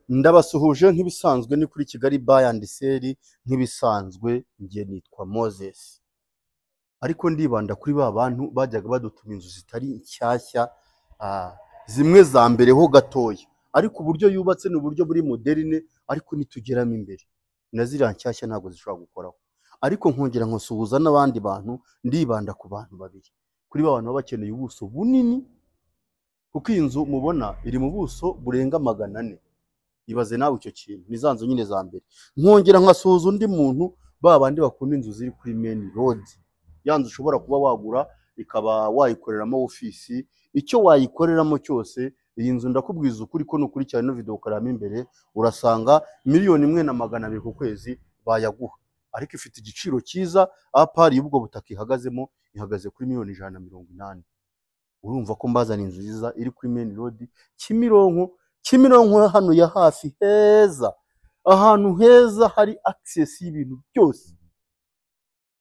Ndabasuhuje nk'ibisanzwe ni kuri Kigali Buy and Sell nk'ibisanzwe ngiye nitwa Moses. Ariko ndibanda kuri ba bantu bajyaga badutuma inzu zitari nshyashya zimwe za mbere ho gatoya. Ariko uburyo yubatse ni uburyo buri moderne ariko nitugeramo imbere. Nazira nshyashya ntago zishobora gukoraho. Ariko nkongera nkosuhuza n'abandi bantu ndibanda ku bantu babiri. Kuri ba bantu bakeneye ubuso bunini kuko inzu mubona iri mu buso burenga 400. Ibaze nawe icyo kintu nizanzo nyine za mbere. Nkongera nkasuhuza undi muntu babandi bakunda inzu ziri kuri main road. Yanzu ushobora kuba wagura ikaba wayikoreramo office, icyo wayikoreramo cyose. Iyi nzu ndakubwiza ukuri ko nukuri cyane no video karamo imbere urasanga 1,200,000 ku kwezi bayaguha. Ariko ifite igiciro cyiza apari y'ubwo butaka ihagazemo ihagaze kuri 1,180,000. Urumva ko mbazana inzu nziza iri kuri main road Kimironko hano ya hafi heza, ahantu heza hari access y'ibintu byose.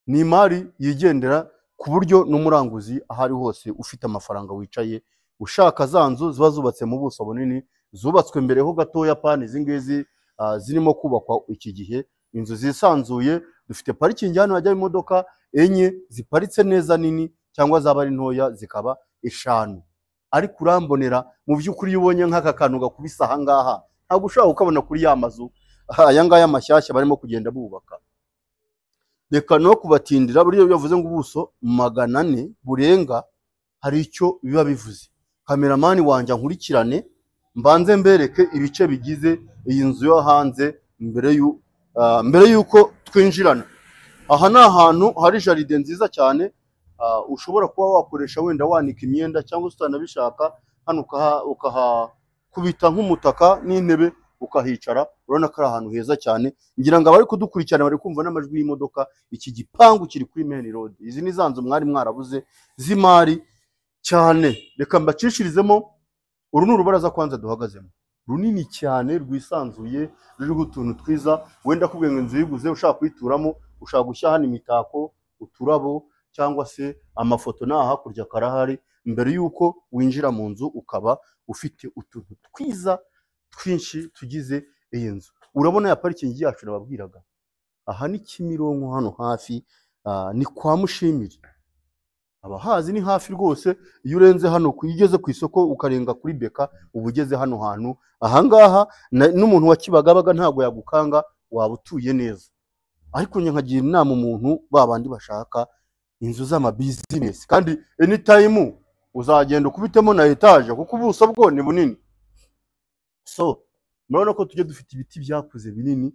Ni imari yigendera ku buryo n'umuranguzi ahari hose ufite amafaranga wicaye ushaka za nzu ziba zubatse mu buso bunini, zubatswe mbere ho gatoya pani zingezi zirimo kubakwa iki gihe. Inzu zisanzuye, dufite parking hano hajya imodoka enye ziparitse neza nini, cyangwa zaba ari ntoya zikaba 5. Ariko urambonera mu by'ukuri ubonye nk'aka kantu gakubisa aha ngaha ntabwo ushaka ukabona kuri ya mazu aya ngaya amashyashya barimo kugenda bubaka. Reka no kubatindira buriyo yavuze ngo ubuso 400 burenga hari icyo biba bivuze. Cameraman wanje nkurikirane mbanze mbereke ibice bigize iyi nzu yo hanze mbere yuko twinjirana. Aha ni ahantu hari jaride nziza cyane. Ushobora kuba wakoresha wenda wanika imyenda cyangwa utanabishaka hano ukahakubita nk'umutaka n'intebe ukahicara. Urabona ko ari ahantu heza cyane. Ngira ngo abari kudukurikirana bari kumva n'amajwi y'imodoka. Iki gipangu kiri kuri main road. Izi ni zanzu mwari mwarabuze z'imari cyane. Reka mbacishirizemo. Uru ni urubaraza kwanza duhagazemo runini cyane rwisanzuye ruriho utuntu twiza. Wenda kubwiye ngo inzu yiguze ushaka kwituramo, ushaka gushya hano imitako, uturabo cyangwa se amafoto na hakurya karahari. Mbere yuko winjira mu nzu ukaba ufite utuntu twiza twinshi tugize iyi nzu. Urabona ya parking yacu nababwiraga. Aha ni Kimironko hano hafi ni kwa Mushimiri. Abahazi ni hafi rwose. Iyo urenze hano kuyigeze ku isoko ukarenga kuri Beka ubugeze hano hantu. Aha ngaha n'umuntu wa Kibagabaga ntago yagukanga waba utuye neza. Ariko nkagira inama umuntu babandi bashaka inzu z'ama business kandi anytime uzagenda ukubitemo na etage kuko ubuso bwo ni bunini. So murabona ko tujye dufite ibiti byakuze binini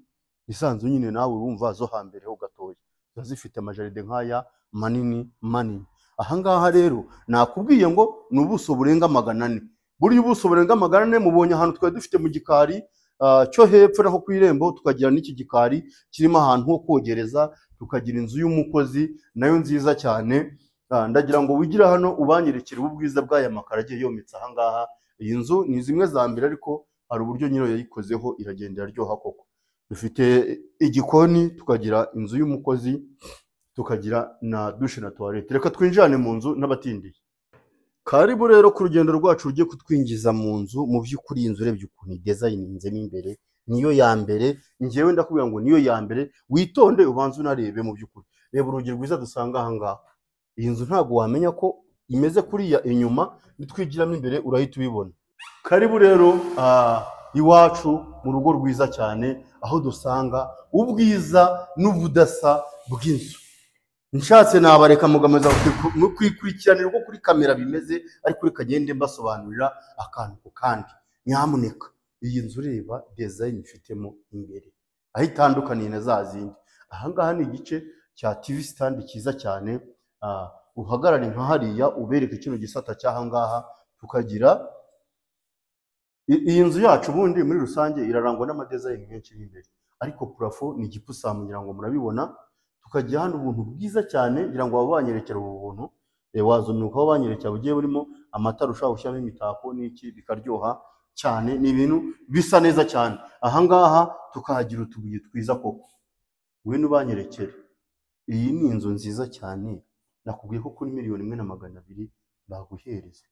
bisanzwe nyine nawe urumva zo hambere ho gatoya zifite amajaride nkaya manini. Aha ngaha rero nakubwiye ngo nubuso burenga 400. Buri ubuso burenga 400 mubonye ahantu twa dufite mu gikari cyo hepfo naho ku irembo, tukagira n'iki gikari kirimo ahantu ho kogereza, tukagira inzu y'umukozi nayo nziza cyane. Ndagira ngo wigira hano ubanyerekere ubwiza bw'aya makarage yometse aha ngaha. Iyi nzu ni zimwe za mbere ariko hari uburyo nyiro yayikozeho iragendera ryoha koko. Dufite igikoni, tukagira inzu y'umukozi, tukagira na douche na toilette. Reka twinjirane mu nzu n'abatindiye. Karibu rero ku rugendo rwacu rugiye kutwinjiza mu nzu. Mu by'ukuri inzu urebye ukuntu designinzemo imbere niyo ya mbere. Ngewe ndakubwira ngo niyo ya mbere. Witonde ubanze unarebe mu by'ukuri. Reba urugi rwiza dusanga aha ngaha. Iyi nzu ntago wamenya ko imeze kuriya inyuma, nitwigiramo imbere urahita ubibona. Karibu rero iwacu mu rugo rwiza cyane aho dusanga ubwiza n'ubudasa bw'inzu. Nshatse nabareka mugameza kwikurikirana uko kuri kamera bimeze ariko reka gende mbasobanurira akantu ku kandi. Nyamuneka iyi nzu reba design ifitemo imbere aho itandukaniye na za zindi. Aha ngaha ni igice cya TV stand cyiza cyane. Uhagarare nka hariya ubereke kino gisata cyaha ngaha. Tukagira iyi nzu yacu bundi muri rusange irarangwa n'amadesign menshi imbere, ariko plafond ni igipusamu ngira ngo murabibona. Tukagira hano ubuntu bwiza cyane ngira ngo babanyerekera ubu buntu. Wazonuka aho banyerekera bugiye burimo amatara ushaka gushyamo imitako n'iki bikaryoha cyane. Ni ibintu bisa neza cyane. Aha ngaha tukahagira utubuye twiza koko. We nubanyerekere. Iyi ni inzu nziza cyane. Nakubwiye ko kuri 1,200,000 baguhereza.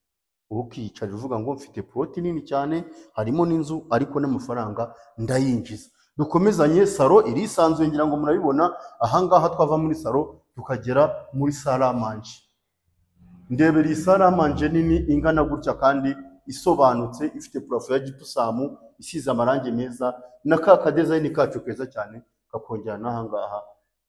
ubu ukiyicarira uvuga ngo mfite ploti nini cyane, harimo n'inzu ariko n'amafaranga ndayinjiza. Dukomezanye, salo irisanzuye ngira ngo murabibona, ahangaha twava muri salo tukagera muri salamanje. Ndebera iyi salamanje nini ingana gutya kandi isobanutse, ifite purafo ya gipusamu, isize amarangi meza, na ka kadezayini kacu keza cyane kakongera n'ahangaha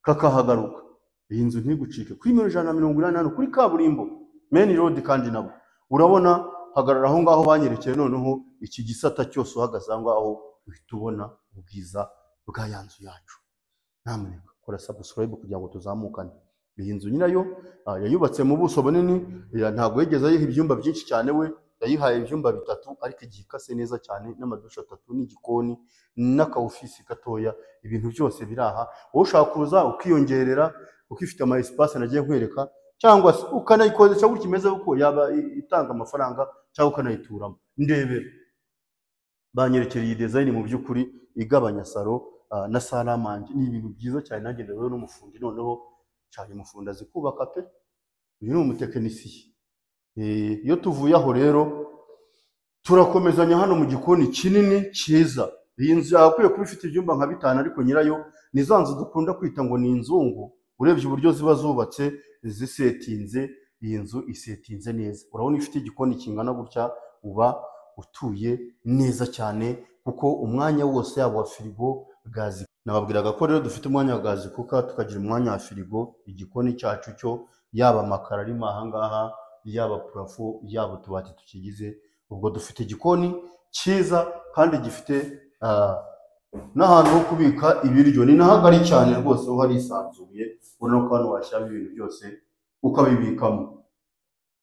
kakahagaruka. Iyi nzu ntigucike, kuri 180 kuri kaburimbo main road. kandi nabo urabona hagarara aho ngaho banyerekeye, noneho iki gisata cyose uhagaze aho ngaho uhita ubona ubwiza bwa ya nzu yacu. Nyamuneka kora subscribe kugira ngo tuzamukane. Iyi nzu nyirayo yayubatse mu buso bunini, ntabwo yigeze ayiha ibyumba byinshi cyane, we yayihaye ibyumba 3 ariko igihe ikase neza cyane, n'amadusha 3 n'igikoni n'akaofisi gatoya, ibintu byose biraha. Wowe ushaka kuza ukiyongerera, ukifite ama espace nagiye nkwereka, cyangwa se ukanayikodesha gutya imeze uko yaba itanga amafaranga, cyangwa ukanayituramo. Ndebera banyerekeye iyi design mu by'ukuri igabanya salo na salamanje, ni ibintu byiza cyane. Nanjye rero n'umufundi, noneho cyane umufundi azi kubaka pe, uyu ni umutekinisiye. Iyo tuvuye aho rero turakomezanya hano mu gikoni kinini cyiza. Iyi nzu yakwiye kuba ifite ibyumba nka 5, ariko nyirayo ni za nzu dukunda kwita ngo ni inzungu. Urebye uburyo ziba zubatse zisetinze, iyi nzu isetinze neza. Urabona ifite igikoni kingana gutya, uba utuye neza cyane, kuko umwanya wose yaba wa firigo, gazi. Nababwiraga ko rero dufite umwanya wa gazi kuka, tukagira umwanya wa firigo. Igikoni cyacu cyo yaba amakara arimo ahangaha, yaba purafo, yaba utubati tukigize, ubwo dufite igikoni cyiza kandi gifite n'ahantu ho kubika ibiryo. Ni nahagari cyane rwose, ho harisanzuye, ubona ko hano washyira ibintu byose ukabibikamo.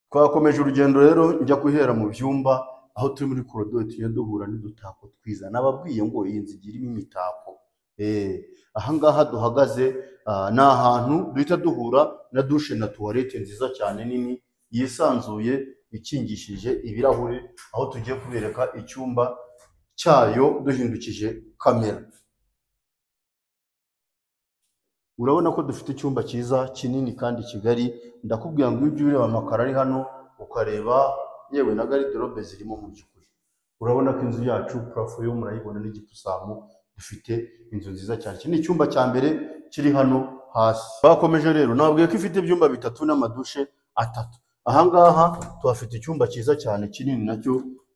Twakomeje urugendo rero njya guhera mu byumba, aho turi muri korodoro tugiye duhura n'udutako twiza. Nababwiye ngo iyi nzu igira imitako. Ahangaha duhagaze ni ahantu duhita duhura na dushe na tuwarete nziza cyane nini yisanzuye, ikingishije ibirahure, aho tugiye kubereka icyumba cyayo duhindukije kamera. Urabona ko dufite icyumba cyiza kinini kandi kigari. Ndakubwira ngo ibyo ureba amakara ari hano, ukareba yewe na garderobe zirimo mu by'ukuri. Urabona ko inzu yacu purafo yo murayibona n'igipusamu, dufite inzu nziza cyane. Iki ni icyumba cya mbere kiri hano hasi. Bakomeje rero, nabwiye ko ifite ibyumba 3 n'amadushe 3. Ahangaha tuhafite icyumba cyiza cyane kinini nacyo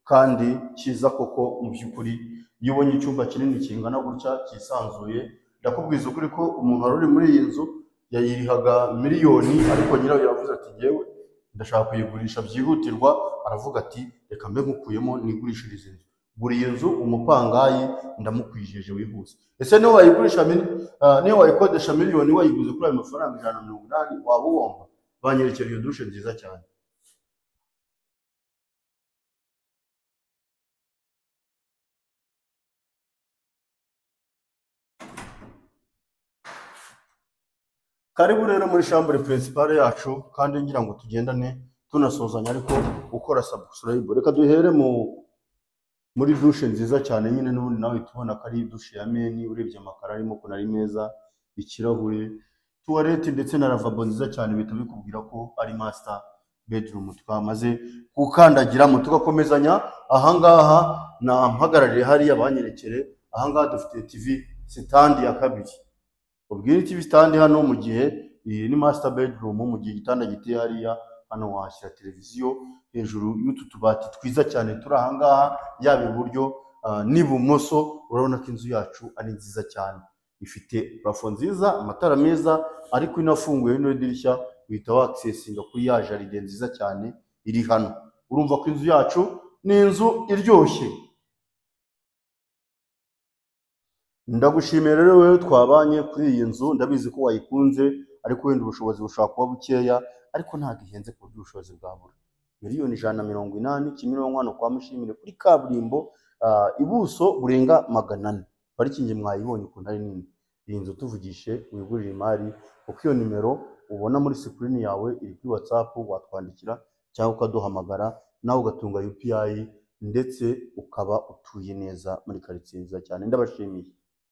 kandi cyiza koko mu by'ukuri. Iyo ubonye icyumba kinini kingana gutya cyisanzuye, ndakubwiza ukuri ko umuntu wari uri muri iyi nzu yayirihaga miliyoni, ariko nyirayo yavuze ati ngewe ndashaka kuyigurisha byihutirwa. Aravuga ati reka mbe nkukuyemo nigurishirize inzu. Gura iyi nzu umupangayi ndamukwijeje wihuse. Ese niyo wayigurisha niyo wayikodesha miliyoni, wayiguze kuri ayo mafaranga 180, waba uwomba. Banyerekera iyo dushe nziza cyane. Karibu rero muri chambre principale yacu, kandi ngira ngo tugendane tunasozanya ariko ukora subscribe. Reka duhere muri dushe nziza cyane nyine, n'ubundi nawe tubona ko ari dushe ya meni. Urebye amakara arimo ko ari meza, ikirahure, tuwarete ndetse na lavabo nziza cyane, bita bikubwira ko ari master bedroom. Twamaze gukandagiramo tugakomezanya. Ahangaha na mpagarariye hariya banyerekere, ahangaha dufite TV stand ya kabiri. Ubwire TV stand hano mu gihe iyi ni master bedroom, mu gihe igitanda giteye hariya, hano washyira televiziyo hejuru y'utu tubati twiza cyane turi ahangaha, yaba iburyo n'ibumoso. Urabona ko inzu yacu ari nziza cyane, ifite plafo nziza, amatara meza, ariko inafunguye no dirishya uhita wa accessinga kuri ya jaride nziza cyane iri hano. Urumva ko inzu yacu ni inzu iryoshye. Ndagushimira rero wewe twabanye kuri iyi nzu, ndabizi ko wayikunze, ariko wenda ubushobozi bushobora kuba bukeya, ariko ntabwo ihenze ku buryo ubushobozi bwabura. Miliyoni 180 Kimironko hano kwa Mushimire kuri kaburimbo, ibuso burenga 400. Parikingi mwayibonye ukuntu ari nini. Iyi nzu tuvugishe wigurira imari, uko iyo nimero ubona muri screen yawe iri kuri WhatsApp watwandikira, cyangwa ukaduhamagara nawe ugatunga UPI, ndetse ukaba utuye neza muri quartier nziza cyane. Ndabashimiye.